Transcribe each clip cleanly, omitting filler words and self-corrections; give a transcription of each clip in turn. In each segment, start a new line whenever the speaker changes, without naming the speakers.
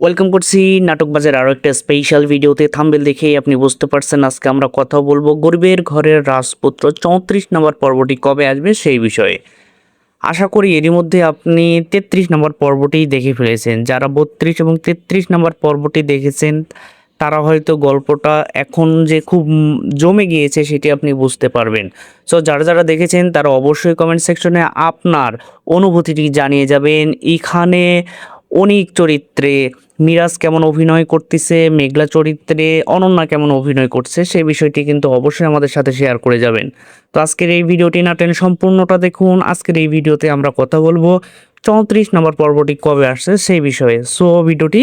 Welcome করছি নাটকবাজের আরও একটা স্পেশাল ভিডিওতে। থাম্বনেল দেখেই আপনি বুঝতে পারছেন আজকে আমরা কথা বলবো গরিবের ঘরের রাজপুত্র 34 নম্বর পর্বটি কবে আসবে সেই বিষয়ে। আশা করি এরই মধ্যে আপনি 33 নম্বর পর্বটি দেখে ফেলেছেন। যারা 32 এবং 33 নম্বর পর্বটি দেখেছেন তারা হয়তো গল্পটা এখন যে খুব জমে গিয়েছে সেটি আপনি বুঝতে পারবেন। সো যারা যারা দেখেছেন তারা অবশ্যই কমেন্ট সেকশনে আপনার অনুভূতিটি জানিয়ে যাবেন। এখানে অনিক চরিত্রে মিরাজ কেমন অভিনয় করতেছে, মেঘলা চরিত্রে অনন্যা কেমন অভিনয় করছে সেই বিষয়টি কিন্তু অবশ্যই আমাদের সাথে শেয়ার করে যাবেন। তো আজকের এই ভিডিওটি না টেনে সম্পূর্ণটা দেখুন। আজকের এই ভিডিওতে আমরা কথা বলবো 34 নম্বর পর্বটি কবে আসছে সেই বিষয়ে। সো ভিডিওটি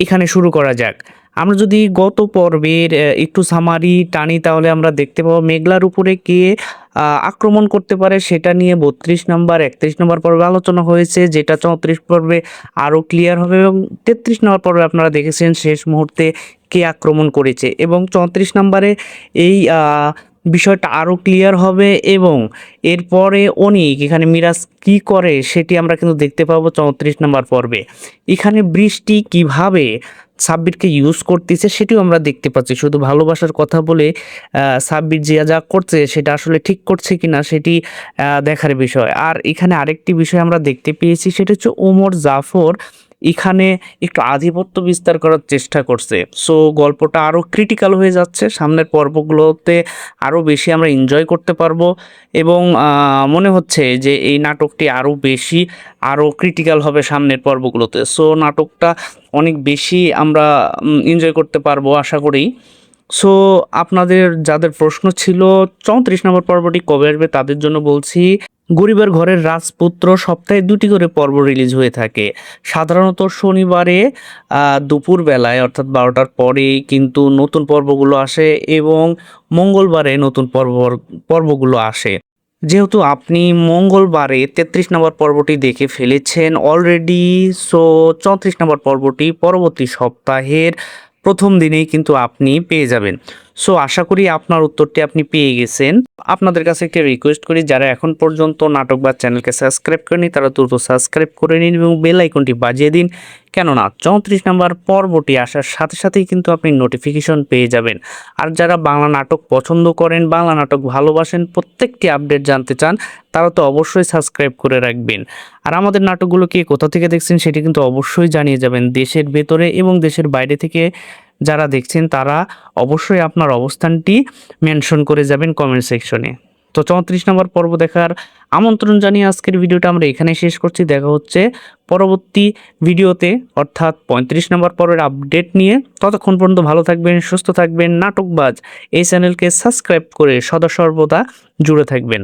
এখানে শুরু করা যাক। আমরা যদি গত পর্বের একটু সামারি টানি তাহলে আমরা দেখতে পাবো মেঘলার উপরে কে আক্রমণ করতে পারে সেটা নিয়ে 32 নম্বর 31 নম্বর পর্বে আলোচনা হয়েছে, যেটা 34 পর্বে আরও ক্লিয়ার হবে। এবং 33 নম্বর পর্বে আপনারা দেখেছেন শেষ মুহূর্তে কে আক্রমণ করেছে, এবং 34 নম্বরে এই বিষয়টা আরও ক্লিয়ার হবে। এবং এরপরে অনিক এখানে মিরাজ কি করে সেটি আমরা কিন্তু দেখতে পাবো 34 নম্বর পর্বে। এখানে বৃষ্টি কিভাবে সাব্বিরকে ইউজ করতেছে সেটিও আমরা দেখতে পাচ্ছি। শুধু ভালোবাসার কথা বলে সাব্বির যা যা করছে সেটা আসলে ঠিক করছে কিনা সেটি দেখার বিষয়। আর এখানে আরেকটি বিষয় আমরা দেখতে পেয়েছি, সেটা হচ্ছে ওমর জাফর এখানে একটু আধিপত্য বিস্তার করার চেষ্টা করছে। সো গল্পটা আরও ক্রিটিক্যাল হয়ে যাচ্ছে, সামনের পর্বগুলোতে আরও বেশি আমরা এনজয় করতে পারবো। এবং মনে হচ্ছে যে এই নাটকটি আরও বেশি আরও ক্রিটিক্যাল হবে সামনের পর্বগুলোতে। সো নাটকটা অনেক বেশি আমরা এনজয় করতে পারবো আশা করি। সো আপনাদের যাদের প্রশ্ন ছিল 34 নম্বর পর্বটি কবে আসবে তাদের জন্য বলছি, গরিবের ঘরের রাজপুত্র সপ্তাহে 2টি করে পর্ব রিলিজ হয়ে থাকে। সাধারণত শনিবারে দুপুর বেলায় অর্থাৎ 12টার পরেই কিন্তু নতুন পর্বগুলো আসে, এবং মঙ্গলবারে নতুন পর্বগুলো আসে। যেহেতু আপনি মঙ্গলবারে 33 নম্বর পর্বটি দেখে ফেলেছেন অলরেডি, সো 34 নম্বর পর্বটি পরবর্তী সপ্তাহের প্রথম দিনেই কিন্তু আপনি পেয়ে যাবেন। সো আশা করি আপনার উত্তরটি আপনি পেয়ে গেছেন। আপনাদের কাছে একটি রিকোয়েস্ট করি, যারা এখন পর্যন্ত নাটক বা চ্যানেলকে সাবস্ক্রাইব করেনি তারা দ্রুত সাবস্ক্রাইব করে নিন এবং বেল আইকনটি বাজিয়ে দিন, কেননা 34 নম্বর পর্বটি আসার সাথে সাথেই কিন্তু আপনি নোটিফিকেশন পেয়ে যাবেন। আর যারা বাংলা নাটক পছন্দ করেন, বাংলা নাটক ভালোবাসেন, প্রত্যেকটি আপডেট জানতে চান, তারা তো অবশ্যই সাবস্ক্রাইব করে রাখবেন। আর আমাদের নাটকগুলো কে কোথা থেকে দেখছেন সেটি কিন্তু অবশ্যই জানিয়ে যাবেন। দেশের ভেতরে এবং দেশের বাইরে থেকে যারা দেখছেন তারা অবশ্যই আপনার অবস্থানটি মেনশন করে যাবেন কমেন্ট সেকশনে। তো 34 নম্বর পর্ব দেখার আমন্ত্রণ জানিয়ে আজকের ভিডিওটা আমরা এখানে শেষ করছি। দেখা হচ্ছে পরবর্তী ভিডিওতে, অর্থাৎ 35 নম্বর পর্বের আপডেট নিয়ে। ততক্ষণ পর্যন্ত ভালো থাকবেন, সুস্থ থাকবেন। নাটকবাজ এই চ্যানেলকে সাবস্ক্রাইব করে সদা সর্বদা জুড়ে থাকবেন।